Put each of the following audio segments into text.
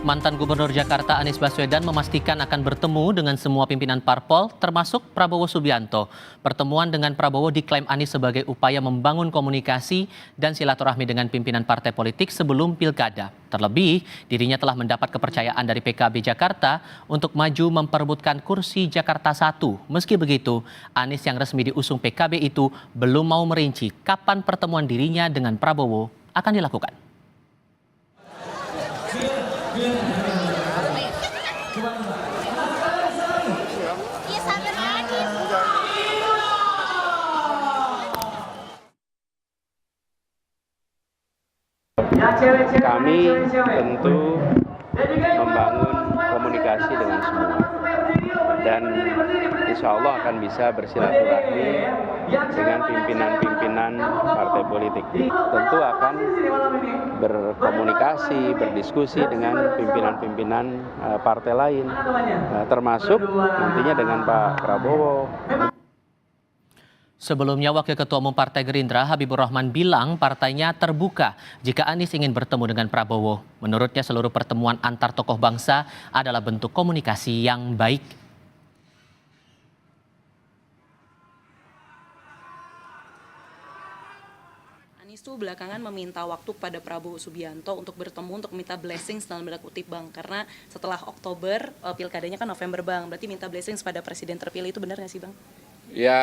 Mantan Gubernur Jakarta Anies Baswedan memastikan akan bertemu dengan semua pimpinan parpol, termasuk Prabowo Subianto. Pertemuan dengan Prabowo diklaim Anies sebagai upaya membangun komunikasi dan silaturahmi dengan pimpinan partai politik sebelum pilkada. Terlebih, dirinya telah mendapat kepercayaan dari PKB Jakarta untuk maju memperebutkan kursi Jakarta 1. Meski begitu, Anies yang resmi diusung PKB itu belum mau merinci kapan pertemuan dirinya dengan Prabowo akan dilakukan. Kami tentu membangun komunikasi dengan semua dan insya Allah akan bisa bersilaturahmi dengan pimpinan-pimpinan partai politik. Tentu akan berkomunikasi, berdiskusi dengan pimpinan-pimpinan partai lain, termasuk nantinya dengan Pak Prabowo. Sebelumnya, Wakil Ketua Umum Partai Gerindra Habibur Rahman bilang partainya terbuka jika Anies ingin bertemu dengan Prabowo. Menurutnya seluruh pertemuan antar tokoh bangsa adalah bentuk komunikasi yang baik. Anies tuh belakangan meminta waktu kepada Prabowo Subianto untuk bertemu, untuk minta blessings dalam tanda kutip Bang. Karena setelah Oktober, pilkadanya kan November Bang. Berarti minta blessings pada presiden terpilih, itu benar nggak sih Bang? Ya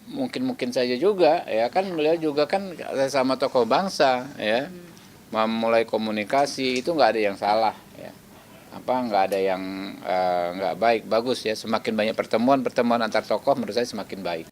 mungkin saja juga ya, kan beliau juga kan sama tokoh bangsa ya, memulai komunikasi itu nggak ada yang salah ya, nggak ada yang nggak baik, bagus ya, semakin banyak pertemuan antar tokoh menurut saya semakin baik.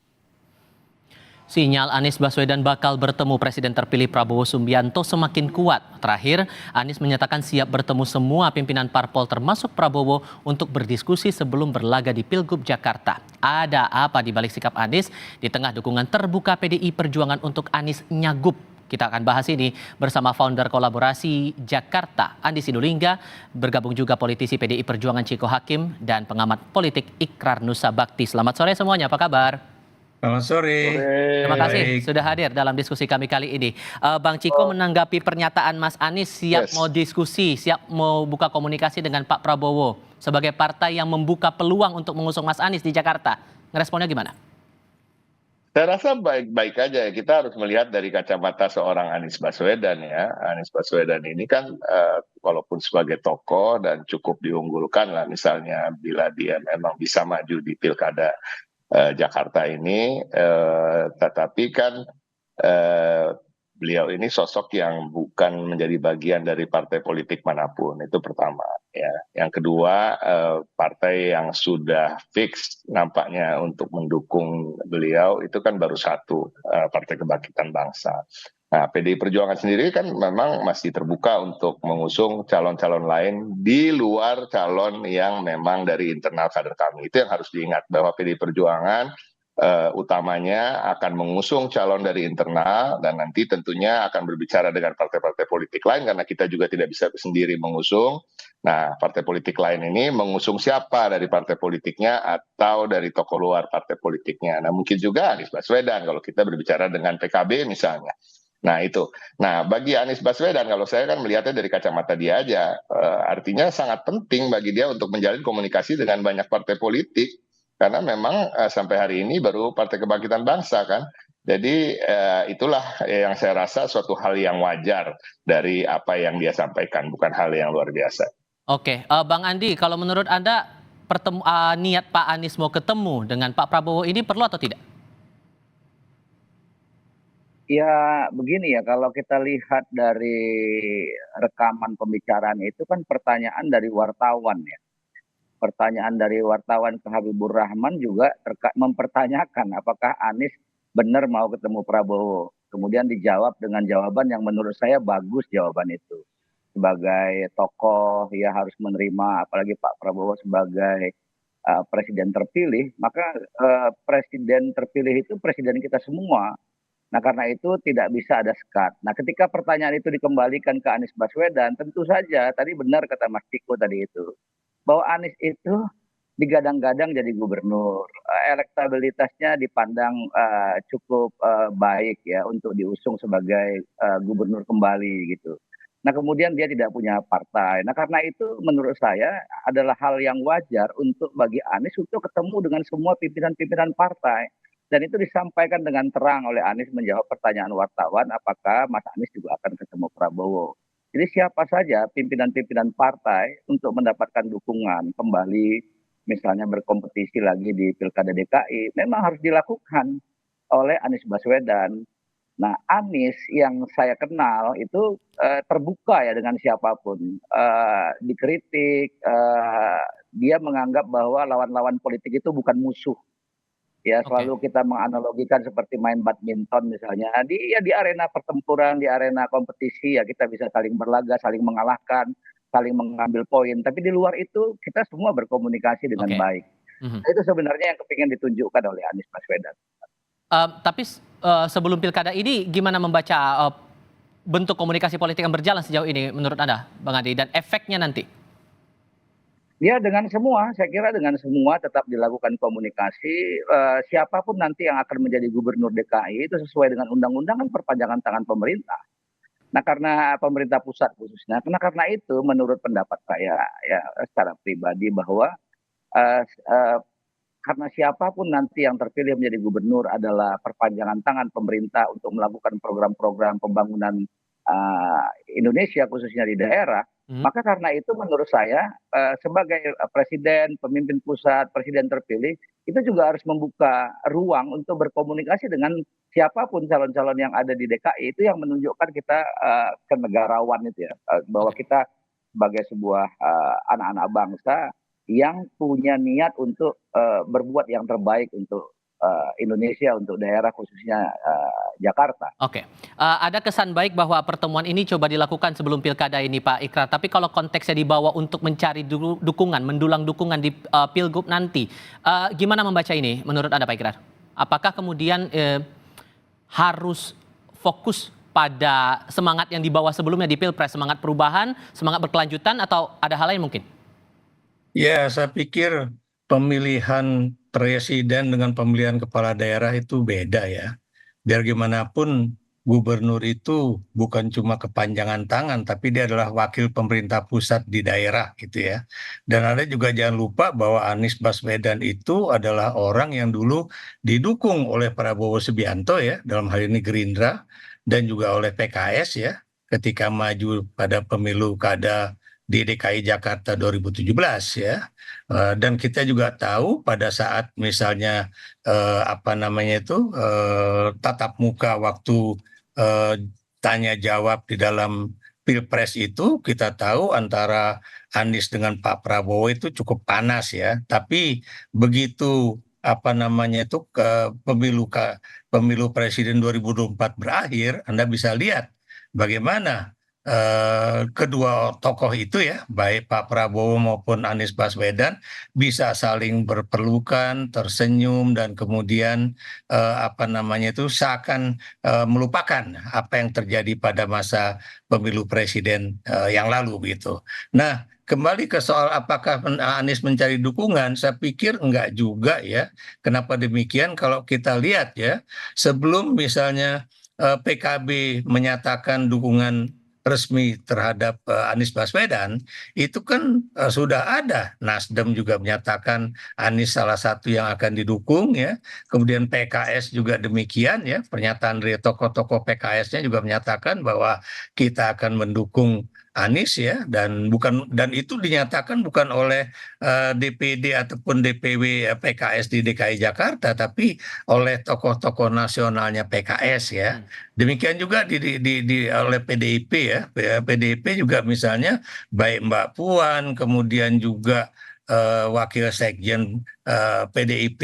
Sinyal Anies Baswedan bakal bertemu Presiden terpilih Prabowo Subianto semakin kuat. Terakhir, Anies menyatakan siap bertemu semua pimpinan parpol termasuk Prabowo untuk berdiskusi sebelum berlaga di Pilgub Jakarta. Ada apa di balik sikap Anies di tengah dukungan terbuka PDI Perjuangan untuk Anies Nyagup? Kita akan bahas ini bersama founder kolaborasi Jakarta, Andi Sinulinga, bergabung juga politisi PDI Perjuangan Ciko Hakim, dan pengamat politik Ikrar Nusa Bakti. Selamat sore semuanya, apa kabar? Selamat sore. Terima kasih sudah hadir dalam diskusi kami kali ini. Bang Ciko menanggapi pernyataan Mas Anies siap mau diskusi, siap mau buka komunikasi dengan Pak Prabowo sebagai partai yang membuka peluang untuk mengusung Mas Anies di Jakarta. Ngeresponnya gimana? Saya rasa baik-baik aja. Kita harus melihat dari kacamata seorang Anies Baswedan ya. Anies Baswedan ini kan walaupun sebagai tokoh dan cukup diunggulkan lah, misalnya bila dia memang bisa maju di pilkada Jakarta ini, tetapi kan beliau ini sosok yang bukan menjadi bagian dari partai politik manapun, itu pertama ya. Yang kedua, partai yang sudah fix nampaknya untuk mendukung beliau itu kan baru satu, Partai Kebangkitan Bangsa. Nah, PDI Perjuangan sendiri kan memang masih terbuka untuk mengusung calon-calon lain di luar calon yang memang dari internal kader kami. Itu yang harus diingat, bahwa PDI Perjuangan utamanya akan mengusung calon dari internal dan nanti tentunya akan berbicara dengan partai-partai politik lain karena kita juga tidak bisa sendiri mengusung. Nah, partai politik lain ini mengusung siapa dari partai politiknya atau dari tokoh luar partai politiknya. Nah, mungkin juga Anies Baswedan kalau kita berbicara dengan PKB misalnya. Nah itu. Nah bagi Anies Baswedan kalau saya kan melihatnya dari kacamata dia aja, artinya sangat penting bagi dia untuk menjalin komunikasi dengan banyak partai politik karena memang sampai hari ini baru Partai Kebangkitan Bangsa kan. Jadi itulah yang saya rasa suatu hal yang wajar dari apa yang dia sampaikan, bukan hal yang luar biasa. Oke, Bang Andi, kalau menurut Anda niat Pak Anies mau ketemu dengan Pak Prabowo ini perlu atau tidak? Ya begini ya, kalau kita lihat dari rekaman pembicaraan itu kan pertanyaan dari wartawan ya. Pertanyaan dari wartawan ke Habibur Rahman juga mempertanyakan apakah Anies benar mau ketemu Prabowo. Kemudian dijawab dengan jawaban yang menurut saya bagus jawaban itu. Sebagai tokoh ya harus menerima, apalagi Pak Prabowo sebagai presiden terpilih, maka presiden terpilih itu presiden kita semua. Nah karena itu tidak bisa ada sekat. Nah ketika pertanyaan itu dikembalikan ke Anies Baswedan, tentu saja tadi benar kata Mas Ciko tadi itu, bahwa Anies itu digadang-gadang jadi gubernur, elektabilitasnya dipandang cukup baik ya untuk diusung sebagai gubernur kembali gitu. Nah, kemudian dia tidak punya partai. Nah, karena itu menurut saya adalah hal yang wajar untuk bagi Anies untuk ketemu dengan semua pimpinan-pimpinan partai. Dan itu disampaikan dengan terang oleh Anies menjawab pertanyaan wartawan apakah Mas Anies juga akan ketemu Prabowo. Jadi siapa saja pimpinan-pimpinan partai untuk mendapatkan dukungan kembali misalnya berkompetisi lagi di Pilkada DKI memang harus dilakukan oleh Anies Baswedan. Nah, Anies yang saya kenal itu terbuka ya dengan siapapun, dikritik, dia menganggap bahwa lawan-lawan politik itu bukan musuh. Ya, Oke. selalu kita menganalogikan seperti main badminton misalnya. Di arena pertempuran, di arena kompetisi ya kita bisa saling berlaga, saling mengalahkan, saling mengambil poin. Tapi di luar itu kita semua berkomunikasi dengan Oke. baik. Mhm. Nah, itu sebenarnya yang kepingin ditunjukkan oleh Anies Baswedan. Tapi sebelum pilkada ini gimana membaca bentuk komunikasi politik yang berjalan sejauh ini menurut Anda, Bang Adi, dan efeknya nanti? Ya dengan semua, saya kira dengan semua tetap dilakukan komunikasi, siapapun nanti yang akan menjadi gubernur DKI itu sesuai dengan undang-undang kan perpanjangan tangan pemerintah. Nah karena pemerintah pusat khususnya, karena itu menurut pendapat saya ya secara pribadi bahwa eh, eh, karena siapapun nanti yang terpilih menjadi gubernur adalah perpanjangan tangan pemerintah untuk melakukan program-program pembangunan Indonesia khususnya di daerah, Mhm. maka karena itu menurut saya sebagai presiden, pemimpin pusat, presiden terpilih itu juga harus membuka ruang untuk berkomunikasi dengan siapapun calon-calon yang ada di DKI itu yang menunjukkan kita kenegarawan itu ya, bahwa Oke. kita sebagai sebuah anak-anak bangsa yang punya niat untuk berbuat yang terbaik untuk Indonesia, untuk daerah khususnya Jakarta. Oke. Ada kesan baik bahwa pertemuan ini coba dilakukan sebelum pilkada ini, Pak Ikrar. Tapi kalau konteksnya dibawa untuk mencari dukungan, mendulang dukungan di pilgub nanti, gimana membaca ini menurut Anda, Pak Ikrar? Apakah kemudian harus fokus pada semangat yang dibawa sebelumnya di Pilpres, semangat perubahan, semangat berkelanjutan, atau ada hal lain mungkin? Ya, saya pikir pemilihan presiden dengan pemilihan kepala daerah itu beda ya. Biar gimana pun gubernur itu bukan cuma kepanjangan tangan, tapi dia adalah wakil pemerintah pusat di daerah gitu ya. Dan Anda juga jangan lupa bahwa Anies Baswedan itu adalah orang yang dulu didukung oleh Prabowo Subianto ya, dalam hal ini Gerindra, dan juga oleh PKS ya, ketika maju pada pemilu kada di DKI Jakarta 2017 ya. Dan kita juga tahu pada saat misalnya apa namanya itu tatap muka waktu eh, tanya jawab di dalam Pilpres itu kita tahu antara Anies dengan Pak Prabowo itu cukup panas ya. Tapi begitu apa namanya itu pemilu presiden 2024 berakhir, Anda bisa lihat bagaimana kedua tokoh itu ya, baik Pak Prabowo maupun Anies Baswedan bisa saling berpelukan, tersenyum dan kemudian apa namanya itu seakan melupakan apa yang terjadi pada masa pemilu presiden yang lalu gitu. Nah, kembali ke soal apakah Anies mencari dukungan, saya pikir enggak juga ya. Kenapa demikian? Kalau kita lihat ya, sebelum misalnya PKB menyatakan dukungan resmi terhadap Anies Baswedan, itu kan sudah ada. Nasdem juga menyatakan Anies salah satu yang akan didukung ya. Kemudian PKS juga demikian ya. Pernyataan dari tokoh-tokoh PKS-nya juga menyatakan bahwa kita akan mendukung Anies ya, dan itu dinyatakan bukan oleh DPD ataupun DPW PKS di DKI Jakarta, tapi oleh tokoh-tokoh nasionalnya PKS ya. Demikian juga oleh PDIP ya. PDIP juga misalnya baik Mbak Puan, kemudian juga Wakil Sekjen PDIP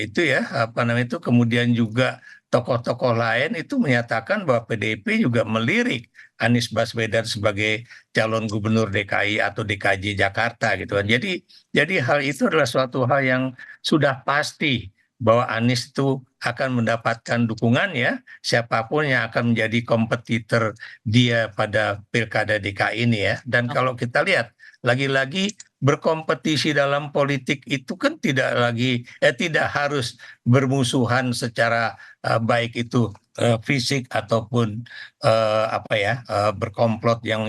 itu ya, apa namanya itu, kemudian juga tokoh-tokoh lain itu menyatakan bahwa PDIP juga melirik Anies Baswedan sebagai calon gubernur DKI atau DKJ Jakarta gitu kan. Jadi hal itu adalah suatu hal yang sudah pasti bahwa Anies itu akan mendapatkan dukungan ya, siapapun yang akan menjadi kompetitor dia pada Pilkada DKI ini ya. Dan kalau kita lihat lagi-lagi berkompetisi dalam politik itu kan tidak harus bermusuhan secara baik itu fisik ataupun berkomplot yang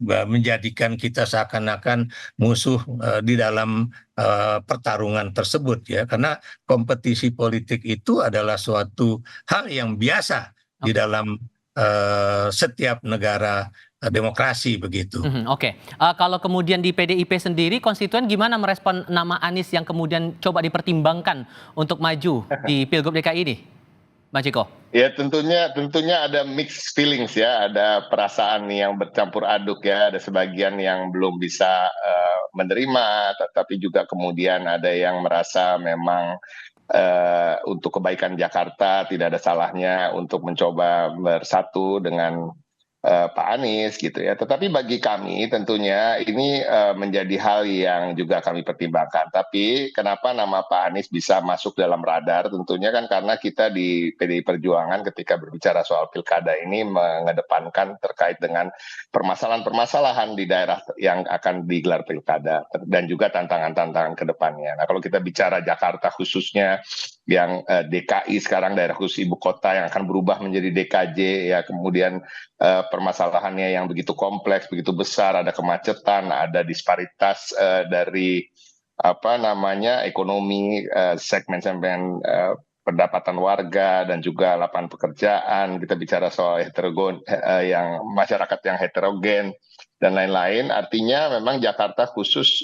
menjadikan kita seakan-akan musuh di dalam pertarungan tersebut ya, karena kompetisi politik itu adalah suatu hal yang biasa di dalam setiap negara demokrasi begitu. Oke. Kalau kemudian di PDIP sendiri, konstituen gimana merespon nama Anies yang kemudian coba dipertimbangkan untuk maju di Pilgub DKI ini, Bang Ciko? Ya tentunya ada mixed feelings ya, ada perasaan yang bercampur aduk ya, ada sebagian yang belum bisa menerima, tetapi juga kemudian ada yang merasa memang untuk kebaikan Jakarta tidak ada salahnya untuk mencoba bersatu dengan Pak Anies gitu ya. Tetapi bagi kami tentunya ini menjadi hal yang juga kami pertimbangkan. Tapi kenapa nama Pak Anies bisa masuk dalam radar? Tentunya kan karena kita di PDI Perjuangan ketika berbicara soal pilkada ini mengedepankan terkait dengan permasalahan-permasalahan di daerah yang akan digelar pilkada dan juga tantangan-tantangan ke depannya. Nah, kalau kita bicara Jakarta khususnya yang DKI sekarang daerah khusus ibu kota yang akan berubah menjadi DKJ ya, kemudian permasalahannya yang begitu kompleks, begitu besar, ada kemacetan, ada disparitas dari ekonomi, segmen-segmen pendapatan warga dan juga lapangan pekerjaan. Kita bicara soal yang masyarakat yang heterogen dan lain-lain. Artinya memang Jakarta khusus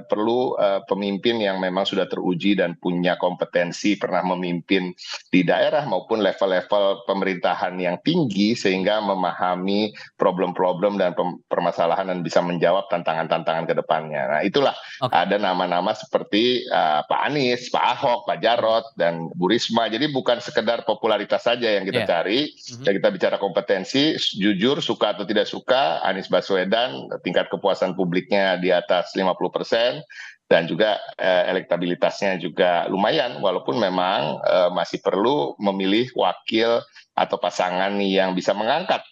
perlu pemimpin yang memang sudah teruji dan punya kompetensi pernah memimpin di daerah maupun level-level pemerintahan yang tinggi sehingga memahami problem-problem dan permasalahan dan bisa menjawab tantangan-tantangan ke depannya. Nah, itulah ada nama-nama seperti Pak Anies, Pak Ahok, Pak Jarot dan Bu Risma. Jadi bukan sekedar popularitas saja yang kita cari. Ya, kita bicara kompetensi, jujur suka atau tidak suka Anies Baswedan tingkat kepuasan publiknya di atas 50% dan juga elektabilitasnya juga lumayan walaupun memang masih perlu memilih wakil atau pasangan yang bisa mengangkat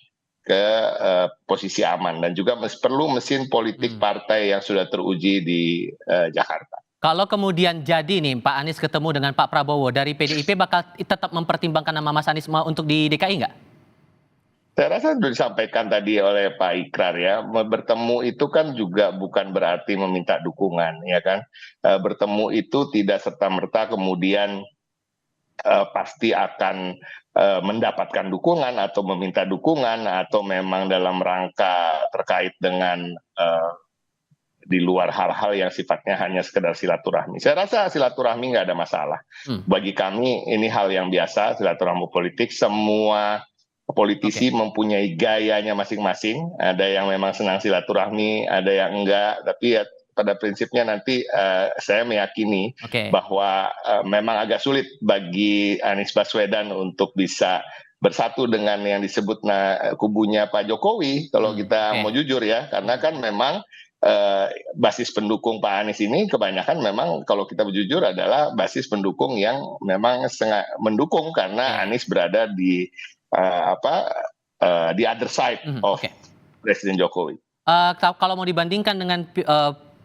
ke posisi aman dan juga perlu mesin politik partai yang sudah teruji di Jakarta. Kalau kemudian jadi nih Pak Anies ketemu dengan Pak Prabowo, dari PDIP bakal tetap mempertimbangkan nama Mas Anies untuk di DKI nggak? Saya rasa sudah disampaikan tadi oleh Pak Ikrar ya, bertemu itu kan juga bukan berarti meminta dukungan ya kan. Bertemu itu tidak serta-merta kemudian pasti akan mendapatkan dukungan atau meminta dukungan atau memang dalam rangka terkait dengan di luar hal-hal yang sifatnya hanya sekedar silaturahmi. Saya rasa silaturahmi nggak ada masalah. Bagi kami ini hal yang biasa, silaturahmi politik. Semua politisi mempunyai gayanya masing-masing. Ada yang memang senang silaturahmi, ada yang enggak. Tapi ya pada prinsipnya nanti saya meyakini bahwa memang agak sulit bagi Anies Baswedan untuk bisa bersatu dengan yang disebut kubunya Pak Jokowi. Kalau kita mau jujur ya, karena kan memang basis pendukung Pak Anies ini kebanyakan memang kalau kita jujur adalah basis pendukung yang memang mendukung karena Anies berada di the other side of Presiden Jokowi. Kalau mau dibandingkan dengan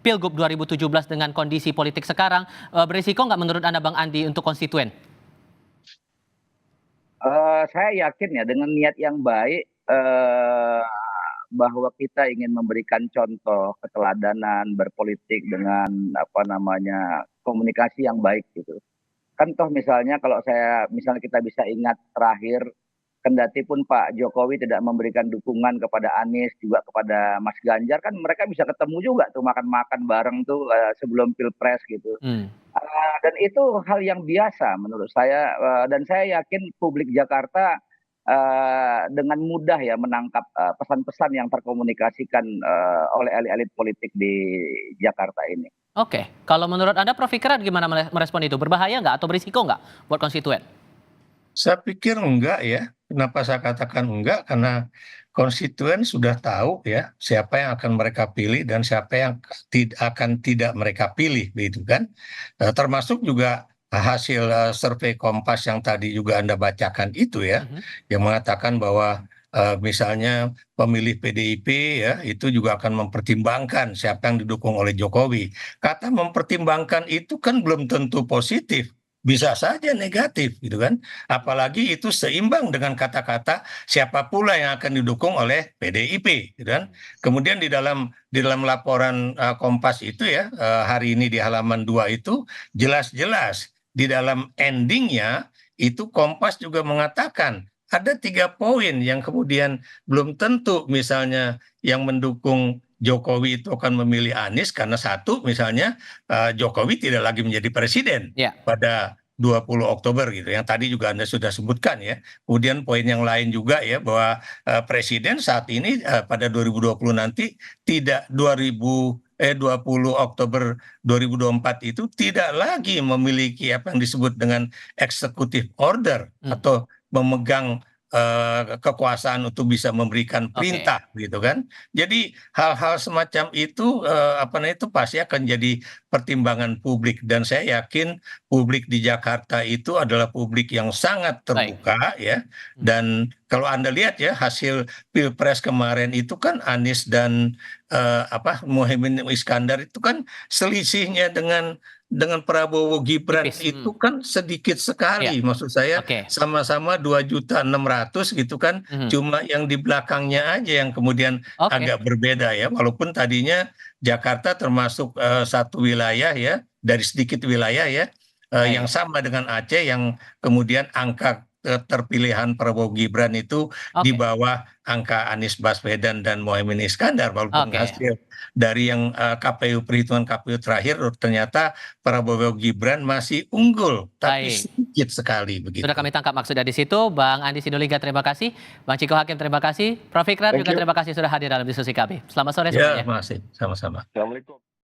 Pilgub 2017 dengan kondisi politik sekarang, berisiko nggak menurut Anda Bang Andi untuk konstituen? Saya yakin ya dengan niat yang baik bahwa kita ingin memberikan contoh keteladanan berpolitik dengan komunikasi yang baik gitu. Kan toh misalnya misalnya kita bisa ingat terakhir kendati pun Pak Jokowi tidak memberikan dukungan kepada Anies juga kepada Mas Ganjar, kan mereka bisa ketemu juga tuh makan-makan bareng tuh sebelum Pilpres gitu. Dan itu hal yang biasa menurut saya dan saya yakin publik Jakarta dengan mudah ya menangkap pesan-pesan yang terkomunikasikan oleh elit-elit politik di Jakarta ini. Oke, kalau menurut Anda Prof. Ikrar gimana merespon itu? Berbahaya nggak atau berisiko nggak buat konstituen? Saya pikir enggak ya. Kenapa saya katakan enggak? Karena konstituen sudah tahu ya siapa yang akan mereka pilih dan siapa yang akan tidak mereka pilih, begitu kan? Termasuk juga hasil survei Kompas yang tadi juga Anda bacakan itu ya, yang mengatakan bahwa misalnya pemilih PDIP ya itu juga akan mempertimbangkan siapa yang didukung oleh Jokowi. Kata mempertimbangkan itu kan belum tentu positif, bisa saja negatif gitu kan. Apalagi itu seimbang dengan kata-kata siapa pula yang akan didukung oleh PDIP gitu kan. Kemudian di dalam laporan Kompas itu ya hari ini di halaman 2 itu jelas-jelas di dalam endingnya itu Kompas juga mengatakan ada 3 poin yang kemudian belum tentu misalnya yang mendukung Jokowi itu akan memilih Anies karena satu misalnya Jokowi tidak lagi menjadi presiden Ya. pada 20 Oktober gitu. Yang tadi juga Anda sudah sebutkan ya. Kemudian poin yang lain juga ya bahwa presiden saat ini pada 2020 nanti tidak 20 Oktober 2024 itu tidak lagi memiliki apa yang disebut dengan executive order atau memegang kekuasaan untuk bisa memberikan perintah gitu kan. Jadi hal-hal semacam itu itu pasti akan jadi pertimbangan publik dan saya yakin publik di Jakarta itu adalah publik yang sangat terbuka ya. Dan kalau Anda lihat ya hasil Pilpres kemarin itu kan Anies dan Muhaimin Iskandar itu kan selisihnya dengan Prabowo Gibran Tipis. itu kan sedikit sekali. Maksud saya sama-sama 2.600.000 gitu kan. Cuma yang di belakangnya aja yang kemudian agak berbeda ya. Walaupun tadinya Jakarta termasuk satu wilayah ya dari sedikit wilayah ya yang sama dengan Aceh yang kemudian angka terpilihan Prabowo Gibran itu di bawah angka Anies Baswedan dan Muhaimin Iskandar walaupun hasil dari yang perhitungan KPU terakhir ternyata Prabowo Gibran masih unggul tapi sedikit sekali begitu. Sudah kami tangkap maksudnya di situ. Bang Andi Sinulinga terima kasih, Bang Ciko Hakim terima kasih, Prof Ikrar juga terima kasih sudah hadir dalam diskusi kami. Selamat sore semuanya. Ya, masih sama-sama. Assalamualaikum.